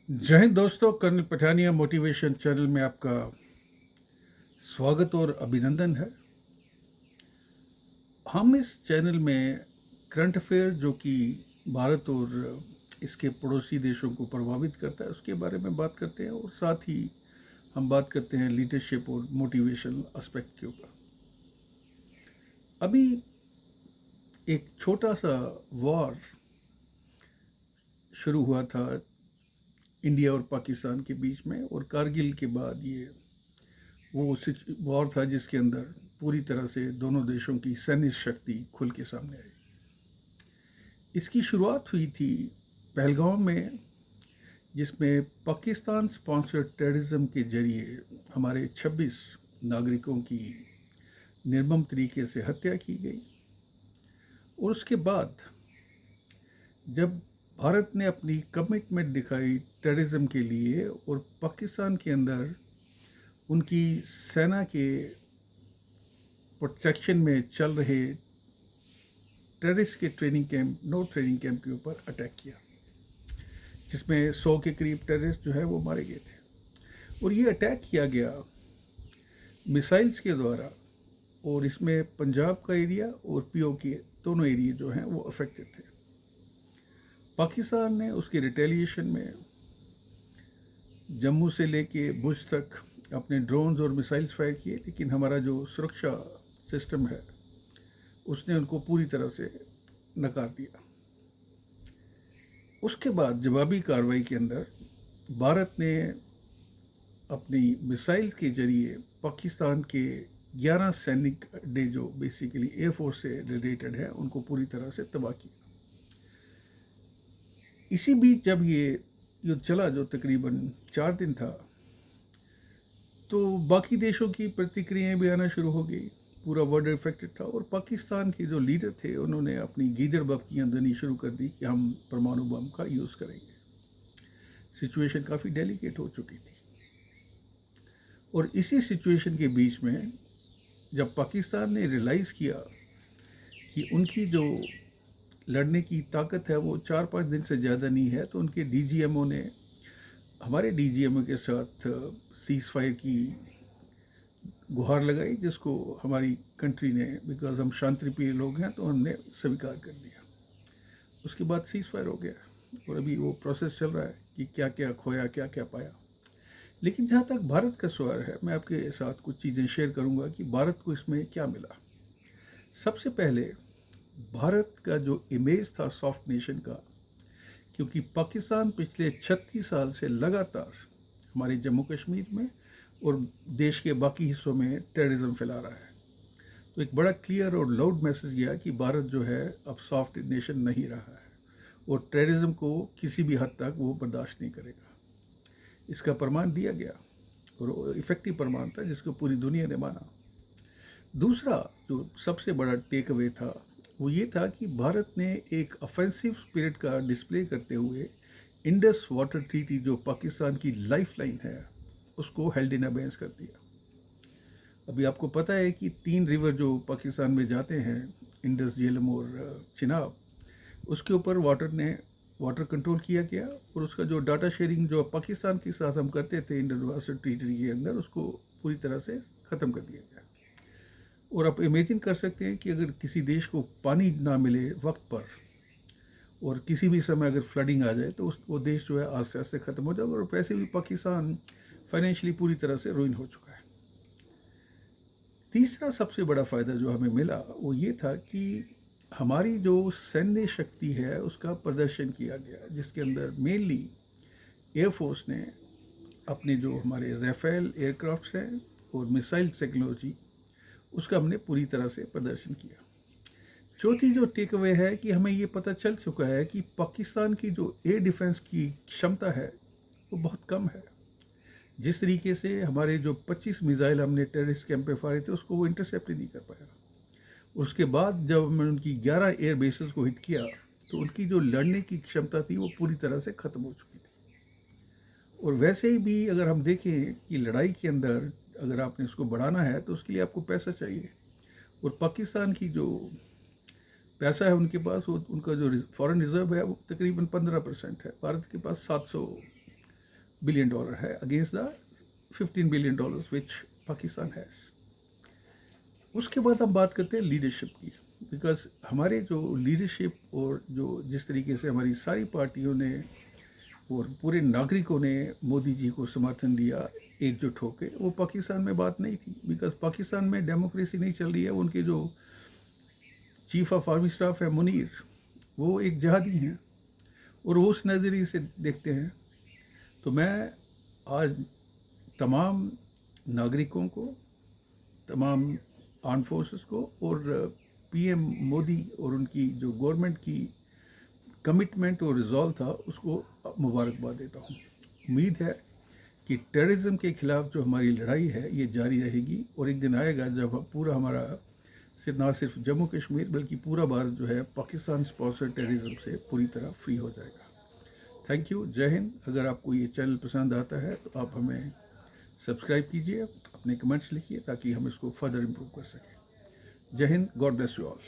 जय हिंद दोस्तों, colonel Pathania motivation channel में आपका स्वागत और अभिनंदन है। हम इस चैनल में करंट अफेयर जो कि भारत और इसके पड़ोसी देशों को प्रभावित करता है उसके बारे में बात करते हैं और साथ ही हम बात करते हैं लीडरशिप और मोटिवेशन एस्पेक्ट के ऊपर। अभी एक छोटा सा वॉर शुरू हुआ था इंडिया और पाकिस्तान के बीच में, और कारगिल के बाद ये वो वॉर था जिसके अंदर पूरी तरह से दोनों देशों की सैन्य शक्ति खुल के सामने आई। इसकी शुरुआत हुई थी पहलगाम में, जिसमें पाकिस्तान स्पॉन्सर्ड टेररिज्म के जरिए हमारे 26 नागरिकों की निर्मम तरीके से हत्या की गई। और उसके बाद जब भारत ने अपनी कमिटमेंट दिखाई टेररिज्म के लिए और पाकिस्तान के अंदर उनकी सेना के प्रोटेक्शन में चल रहे टेररिस्ट के ट्रेनिंग कैंप के ऊपर अटैक किया, जिसमें 100 के करीब टेररिस्ट जो है वो मारे गए थे। और ये अटैक किया गया मिसाइल्स के द्वारा, और इसमें पंजाब का एरिया और पीओके दोनों एरिया जो हैं वो अफेक्टेड थे। पाकिस्तान ने उसके रिटेलिएशन में जम्मू से लेके भुज तक अपने ड्रोन्स और मिसाइल्स फायर किए, लेकिन हमारा जो सुरक्षा सिस्टम है उसने उनको पूरी तरह से नकार दिया। उसके बाद जवाबी कार्रवाई के अंदर भारत ने अपनी मिसाइल के जरिए पाकिस्तान के 11 सैनिक अड्डे जो बेसिकली एयरफोर्स से रिलेटेड है उनको पूरी तरह से तबाह किया। इसी बीच जब ये युद्ध चला जो तकरीबन 4 दिन था, तो बाकी देशों की प्रतिक्रियाएं भी आना शुरू हो गई। पूरा वर्ल्ड इफेक्टेड था, और पाकिस्तान के जो लीडर थे उन्होंने अपनी गीदड़ बकरियां देनी शुरू कर दी कि हम परमाणु बम का यूज़ करेंगे। सिचुएशन काफ़ी डेलिकेट हो चुकी थी। और इसी सिचुएशन के बीच में जब पाकिस्तान ने रियलाइज़ किया कि उनकी जो लड़ने की ताकत है वो 4-5 दिन से ज़्यादा नहीं है, तो उनके डीजीएमओ ने हमारे डीजीएमओ के साथ सीज़ फायर की गुहार लगाई, जिसको हमारी कंट्री ने, बिकॉज हम शांतिप्रिय लोग हैं, तो हमने स्वीकार कर दिया। उसके बाद सीज़ फायर हो गया, और अभी वो प्रोसेस चल रहा है कि क्या क्या खोया क्या क्या पाया। लेकिन जहाँ तक भारत का सवाल है, मैं आपके साथ कुछ चीज़ें शेयर करूँगा कि भारत को इसमें क्या मिला। सबसे पहले भारत का जो इमेज था सॉफ्ट नेशन का, क्योंकि पाकिस्तान पिछले 36 साल से लगातार हमारे जम्मू कश्मीर में और देश के बाकी हिस्सों में टेररिज्म फैला रहा है, तो एक बड़ा क्लियर और लाउड मैसेज गया कि भारत जो है अब सॉफ्ट नेशन नहीं रहा है, और टेररिज्म को किसी भी हद तक वो बर्दाश्त नहीं करेगा। इसका प्रमाण दिया गया, और इफेक्टिव प्रमाण था जिसको पूरी दुनिया ने माना। दूसरा जो सबसे बड़ा टेक अवे था वो ये था कि भारत ने एक ऑफेंसिव स्पिरिट का डिस्प्ले करते हुए इंडस वाटर ट्रीटी जो पाकिस्तान की लाइफलाइन है उसको हेल्ड इन अबेंस कर दिया। अभी आपको पता है कि 3 रिवर जो पाकिस्तान में जाते हैं, इंडस, झेलम और चिनाब, उसके ऊपर वाटर कंट्रोल किया गया, और उसका जो डाटा शेयरिंग जो पाकिस्तान के साथ हम करते थे इंडस वाटर ट्रीटी के अंदर, उसको पूरी तरह से ख़त्म कर दिया गया। और आप इमेजिन कर सकते हैं कि अगर किसी देश को पानी ना मिले वक्त पर, और किसी भी समय अगर फ्लडिंग आ जाए, तो वो देश जो है आस्ते आस्ते ख़त्म हो जाएगा। और वैसे भी पाकिस्तान फाइनेंशियली पूरी तरह से रुइन हो चुका है। तीसरा सबसे बड़ा फ़ायदा जो हमें मिला वो ये था कि हमारी जो सैन्य शक्ति है उसका प्रदर्शन किया गया, जिसके अंदर मेनली एयरफोर्स ने अपने जो हमारे राफेल एयरक्राफ्ट्स हैं और मिसाइल टेक्नोलॉजी, उसका हमने पूरी तरह से प्रदर्शन किया। चौथी जो टेक अवे है कि हमें ये पता चल चुका है कि पाकिस्तान की जो एयर डिफेंस की क्षमता है वो बहुत कम है। जिस तरीके से हमारे जो 25 मिसाइल हमने टेररिस्ट कैंप पे फाड़े थे उसको वो इंटरसेप्ट ही नहीं कर पाया। उसके बाद जब हमने उनकी 11 एयर बेसेस को हिट किया, तो उनकी जो लड़ने की क्षमता थी वो पूरी तरह से ख़त्म हो चुकी थी। और वैसे ही भी अगर हम देखें कि लड़ाई के अंदर अगर आपने उसको बढ़ाना है तो उसके लिए आपको पैसा चाहिए, और पाकिस्तान की जो पैसा है उनका जो फॉरेन रिजर्व है वो तकरीबन 15% है। भारत के पास बिलियन डॉलर है against the $15 billion which Pakistan has. उसके बाद हम बात करते हैं लीडरशिप की, बिकॉज हमारे जो लीडरशिप और जो जिस तरीके से हमारी सारी पार्टियों ने और पूरे नागरिकों ने मोदी जी को समर्थन दिया एकजुट होकर, वो पाकिस्तान में बात नहीं थी। बिकॉज पाकिस्तान में डेमोक्रेसी नहीं चल रही है। उनके जो चीफ ऑफ आर्मी स्टाफ है मुनीर, वो एक जिहादी हैं और वो उस नज़रिए से देखते हैं। तो मैं आज तमाम नागरिकों को, तमाम आर्म फोर्सेस को और पीएम मोदी और उनकी जो गवर्नमेंट की कमिटमेंट और रिजॉल्व था उसको मुबारकबाद देता हूँ। उम्मीद है कि टेररिज्म के ख़िलाफ़ जो हमारी लड़ाई है ये जारी रहेगी और एक दिन आएगा जब पूरा हमारा सिर्फ ना सिर्फ जम्मू कश्मीर बल्कि पूरा भारत जो है पाकिस्तान स्पॉन्सर्ड टेररिज्म से पूरी तरह फ्री हो जाएगा। Thank you. जय हिंद। अगर आपको ये चैनल पसंद आता है तो आप हमें सब्सक्राइब कीजिए, अपने कमेंट्स लिखिए ताकि हम इसको फर्दर इम्प्रूव कर सकें। जय Hind. God bless you all.